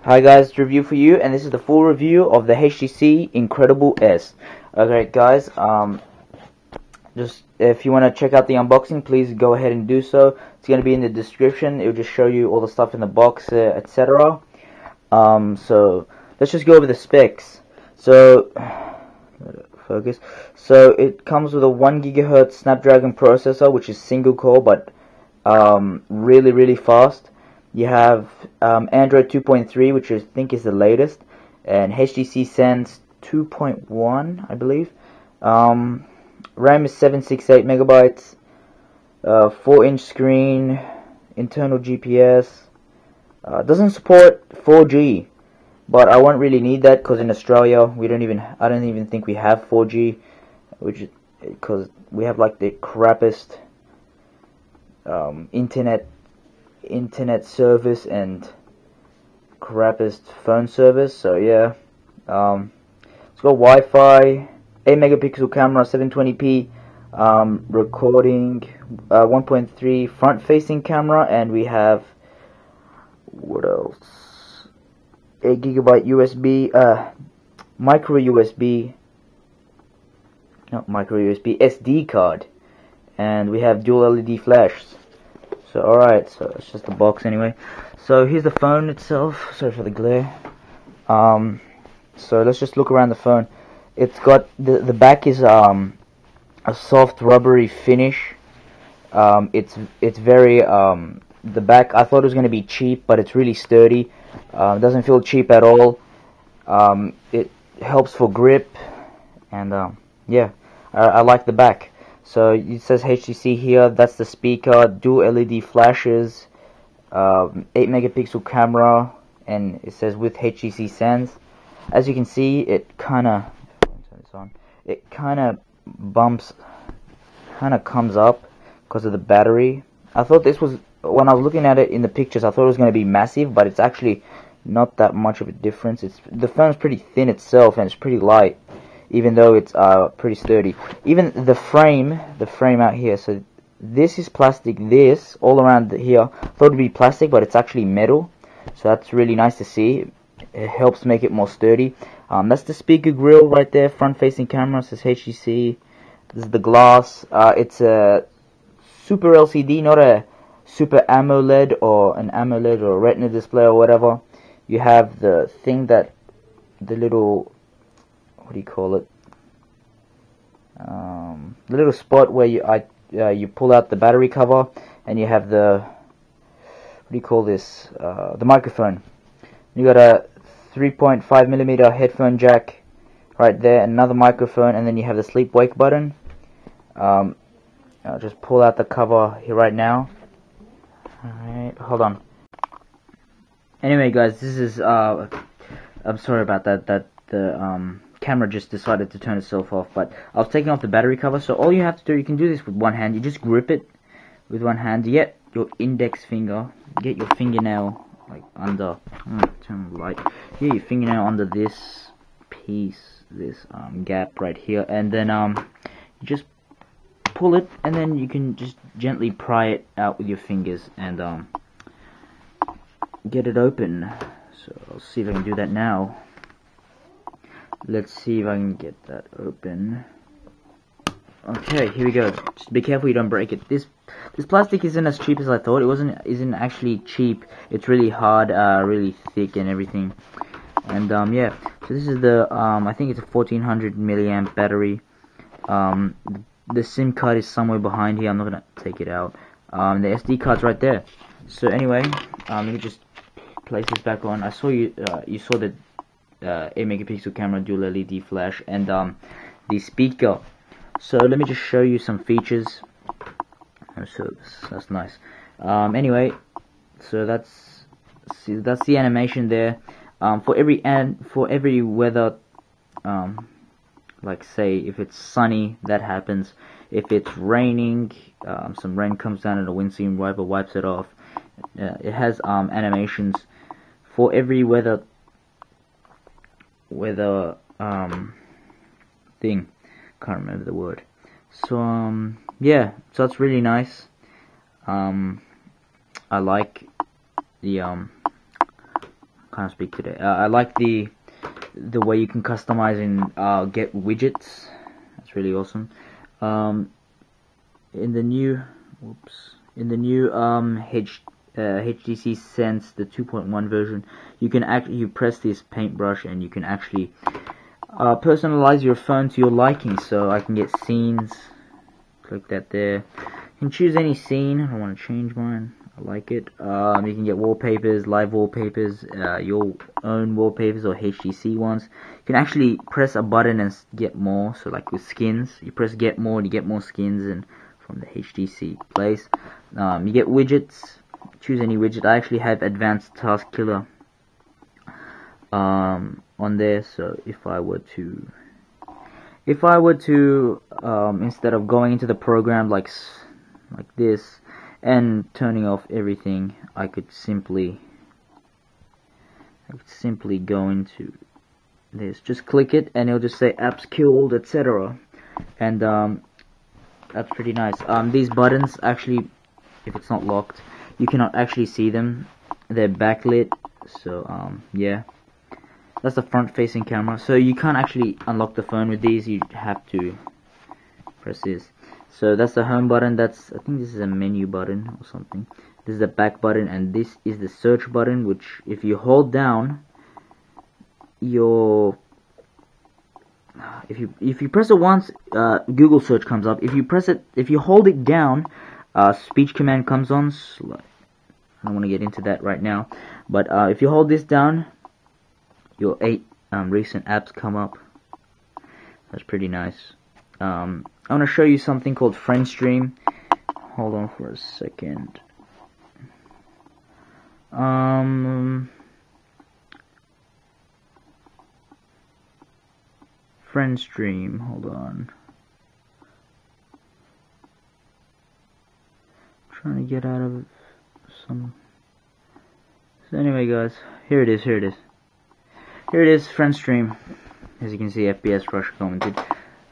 Hi guys, review for you, and this is the full review of the HTC Incredible S. Okay guys, just if you want to check out the unboxing, please go ahead and do so. It's going to be in the description. It will just show you all the stuff in the box, etc. So let's just go over the specs. So focus. So it comes with a 1 GHz Snapdragon processor, which is single core, but really fast. You have Android 2.3, which I think is the latest, and HTC Sense 2.1, I believe. RAM is 768 megabytes, 4-inch screen, internal GPS. Doesn't support 4G, but I won't really need that because in Australia I don't even think we have 4G, which because we have like the crappiest internet service and crappiest phone service. So yeah, it's got Wi-Fi, 8 megapixel camera, 720p recording, 1.3 front facing camera, and we have, what else, 8 gigabyte USB, micro USB SD card, and we have dual LED flash. So alright, so it's just the box anyway. So here's the phone itself. Sorry for the glare. So let's just look around the phone. It's got the back is a soft rubbery finish. It's very the back, I thought it was going to be cheap, but it's really sturdy. It doesn't feel cheap at all. It helps for grip, and yeah, I like the back. So it says HTC here. That's the speaker, dual LED flashes, 8 megapixel camera, and it says with HTC Sense. As you can see, it kind of comes up because of the battery. I thought this was, when I was looking at it in the pictures, I thought it was going to be massive, but it's actually not that much of a difference. The phone's pretty thin itself, and it's pretty light, even though it's pretty sturdy. Even the frame out here, so this is plastic. This all around here, thought it'd be plastic, but it's actually metal. So that's really nice to see. It helps make it more sturdy. That's the speaker grill right there, front facing camera, says HTC. This is the glass. It's a Super LCD, not a Super AMOLED or an AMOLED or Retina display or whatever. You have the thing that, the little, what do you call it? The little spot where you pull out the battery cover, and you have the, what do you call this? The microphone. You got a 3.5mm headphone jack right there, another microphone, and then you have the sleep wake button. I'll just pull out the cover here right now. Alright, hold on. Anyway guys, this is I'm sorry about that, the camera just decided to turn itself off, but I was taking off the battery cover. So all you have to do, you can do this with one hand. You just grip it with one hand. You get your index finger, get your fingernail like under, turn the light, get your fingernail under this piece, this gap right here, and then you just pull it, and then you can just gently pry it out with your fingers and get it open. So I'll see if I can do that now. Let's see if I can get that open. Okay, here we go. Just be careful you don't break it. This plastic isn't as cheap as I thought. It isn't actually cheap. It's really hard, really thick and everything. And yeah. So this is the I think it's a 1400 milliamp battery. The SIM card is somewhere behind here. I'm not gonna take it out. The SD card's right there. So anyway, let me just place this back on. I saw you saw the 8 megapixel camera, dual LED flash, and the speaker. So let me just show you some features. So that's nice. Anyway, so that's the animation there. For every weather like say if it's sunny, that happens. If it's raining, some rain comes down and the windscreen wiper wipes it off. It has animations for every weather thing. Can't remember the word. So yeah, so it's really nice. I like the can't speak today. I like the way you can customize and get widgets. That's really awesome. In the new HTC Sense, the 2.1 version, you can you press this paintbrush and you can actually personalize your phone to your liking. So I can get scenes. Click that there. You can choose any scene. I don't want to change mine. I like it. You can get wallpapers, live wallpapers, your own wallpapers or HTC ones. You can actually press a button and get more. So like with skins, you press get more and you get more skins and from the HTC place. You get widgets. Choose any widget. I actually have Advanced Task Killer on there. So if I were to instead of going into the program like this and turning off everything, I could simply go into this. Just click it and it'll just say apps killed, etc. And that's pretty nice. These buttons actually, if it's not locked, you cannot actually see them. They're backlit. So yeah, that's the front-facing camera. So you can't actually unlock the phone with these. You have to press this. So that's the home button. I think this is a menu button or something. This is the back button, and this is the search button, which if you hold down, if you press it once, Google search comes up. If you hold it down, speech command comes on. I don't want to get into that right now, but if you hold this down, your 8 recent apps come up. That's pretty nice. I want to show you something called FriendStream. Hold on for a second. FriendStream, hold on. I'm trying to get out of some. So anyway, guys, here it is, FriendStream. As you can see, FPS Rush commented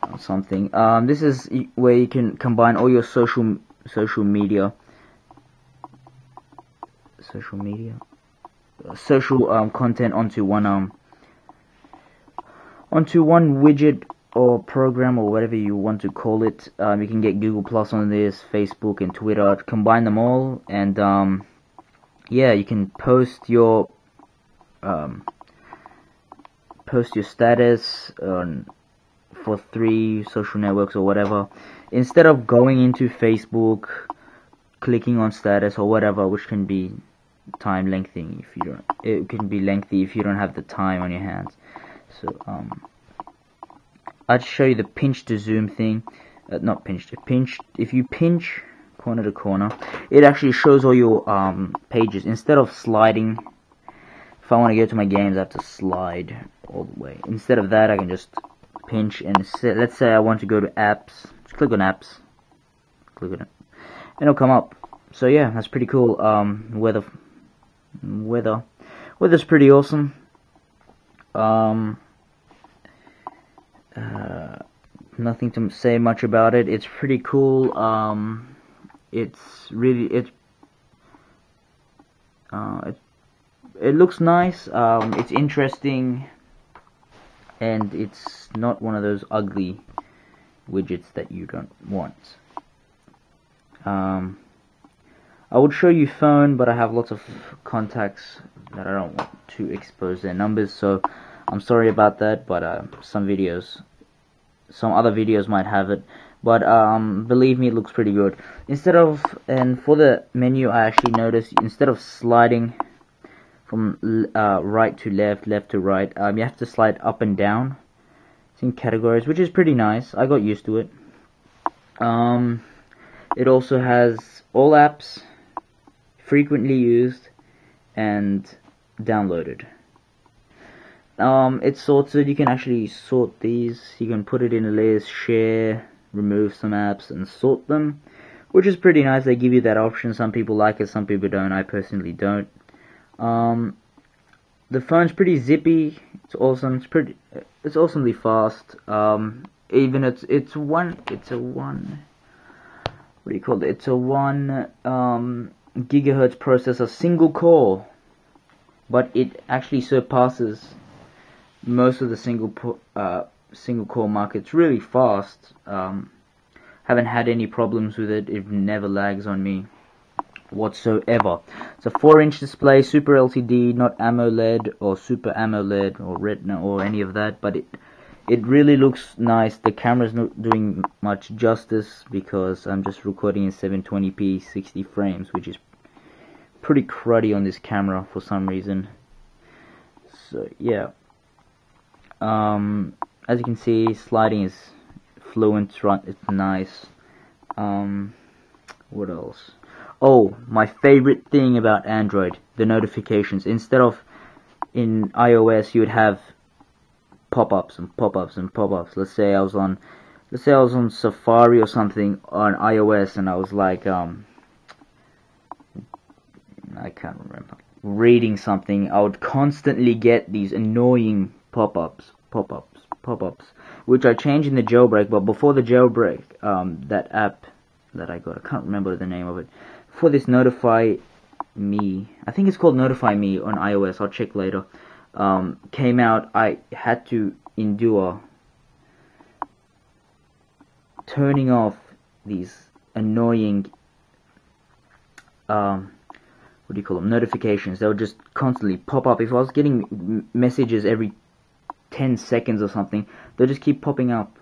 on something. This is where you can combine all your social media content onto one widget or program or whatever you want to call it. You can get Google Plus on this, Facebook and Twitter, combine them all, and yeah, you can post your status for 3 social networks or whatever, instead of going into Facebook, clicking on status or whatever, which can be lengthy if you don't have the time on your hands. So I'd show you the pinch to zoom thing. Not pinch to pinch. If you pinch corner to corner, it actually shows all your pages instead of sliding. If I want to go to my games, I have to slide all the way. Instead of that, I can just pinch and let's say I want to go to apps. Just click on apps. Click on it, and it'll come up. So yeah, that's pretty cool. Weather's pretty awesome. Nothing to say much about it. It's pretty cool. It looks nice. It's interesting, and it's not one of those ugly widgets that you don't want. I would show you phone, but I have lots of contacts that I don't want to expose their numbers, so I'm sorry about that. But some other videos might have it. But believe me, it looks pretty good. And for the menu, I actually noticed instead of sliding from right to left, left to right, you have to slide up and down. It's in categories, which is pretty nice. I got used to it. It also has all apps, frequently used, and downloaded. it's sorted. You can actually sort these. You can put it in a list, share, remove some apps, and sort them, which is pretty nice. They give you that option. Some people like it, some people don't. I personally don't. The phone's pretty zippy. It's awesome. It's awesomely fast. Even it's a one. What do you call it? It's a 1 gigahertz processor, single core, but it actually surpasses most of the single core market. It's really fast. Haven't had any problems with it. It never lags on me whatsoever. It's a 4-inch display, Super LCD, not AMOLED or Super AMOLED or Retina or any of that, but it really looks nice. The camera's not doing much justice because I'm just recording in 720p 60 frames, which is pretty cruddy on this camera for some reason. So yeah, as you can see, sliding is fluent, it's nice. What else? Oh, my favorite thing about Android, the notifications. Instead of in iOS you would have pop-ups and pop-ups and pop-ups. Let's say I was on Safari or something on iOS, and I was like I can't remember, reading something. I would constantly get these annoying pop-ups, which I changed in the jailbreak. But before the jailbreak, that app that I got, I can't remember the name of it, for this Notify Me, I think it's called Notify Me on iOS, I'll check later, came out. I had to endure turning off these annoying what do you call them, notifications. They would just constantly pop up. If I was getting messages every 10 seconds or something, they'll just keep popping up,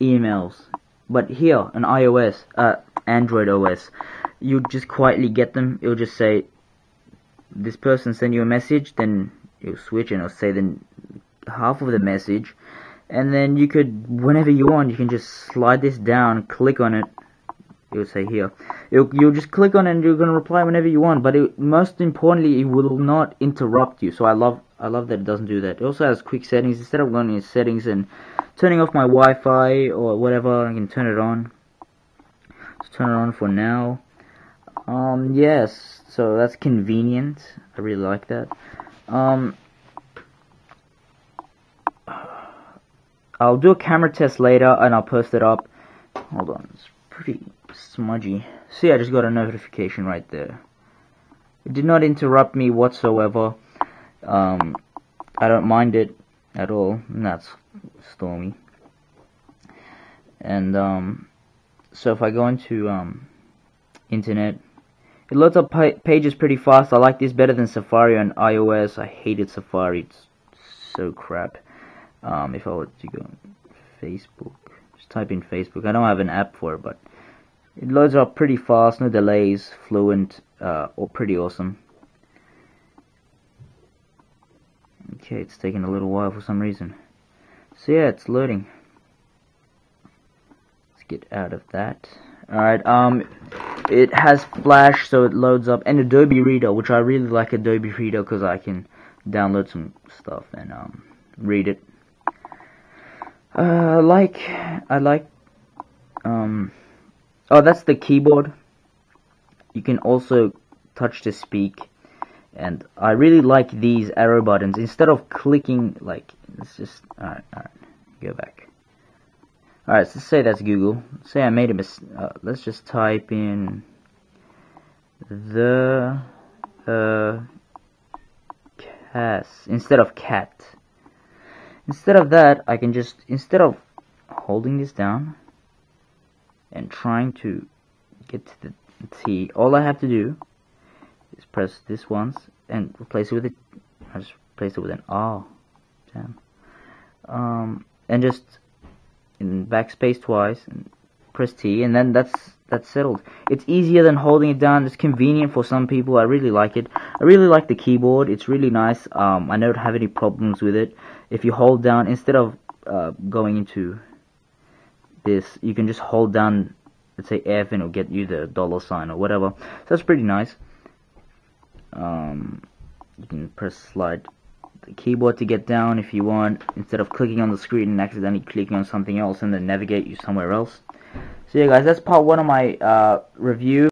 emails. But here on iOS, Android OS, you just quietly get them. It'll just say, this person sent you a message, then you'll switch and it'll say then half of the message, and then you could, whenever you want, you can just slide this down, click on it. It will say here. You'll just click on it and you're gonna reply whenever you want. But most importantly, it will not interrupt you. So I love that it doesn't do that. It also has quick settings. Instead of going in settings and turning off my Wi-Fi or whatever, I can turn it on. Let's turn it on for now. Yes. So that's convenient. I really like that. I'll do a camera test later and I'll post it up. Hold on, it's pretty smudgy. See, I just got a notification right there. It did not interrupt me whatsoever. I don't mind it at all. And that's stormy. And so if I go into internet, it loads up pages pretty fast. I like this better than Safari on iOS. I hated Safari. It's so crap. If I were to go on Facebook, just type in Facebook. I don't have an app for it, but it loads up pretty fast, no delays, fluent, or pretty awesome. Okay, it's taking a little while for some reason. So yeah, it's loading. Let's get out of that. Alright, it has Flash, so it loads up, and Adobe Reader, which I really like Adobe Reader because I can download some stuff and read it. I like oh, that's the keyboard. You can also touch to speak, and I really like these arrow buttons. Instead of clicking, like, let's just, alright, go back. Alright, so let's say that's Google. Let's say I made a mistake. Let's just type in the cast instead of cat. Instead of that, I can just, instead of holding this down and trying to get to the T, all I have to do is press this once and replace it with I just replace it with an R. Damn. And just in backspace twice and press T, and then that's settled. It's easier than holding it down. It's convenient for some people. I really like it. I really like the keyboard. It's really nice. I don't have any problems with it. If you hold down, instead of going into this, you can just hold down, let's say F, and it'll get you the $sign or whatever. So that's pretty nice. You can press slide the keyboard to get down if you want, instead of clicking on the screen and accidentally clicking on something else and then navigate you somewhere else. So yeah guys, that's part 1 of my review.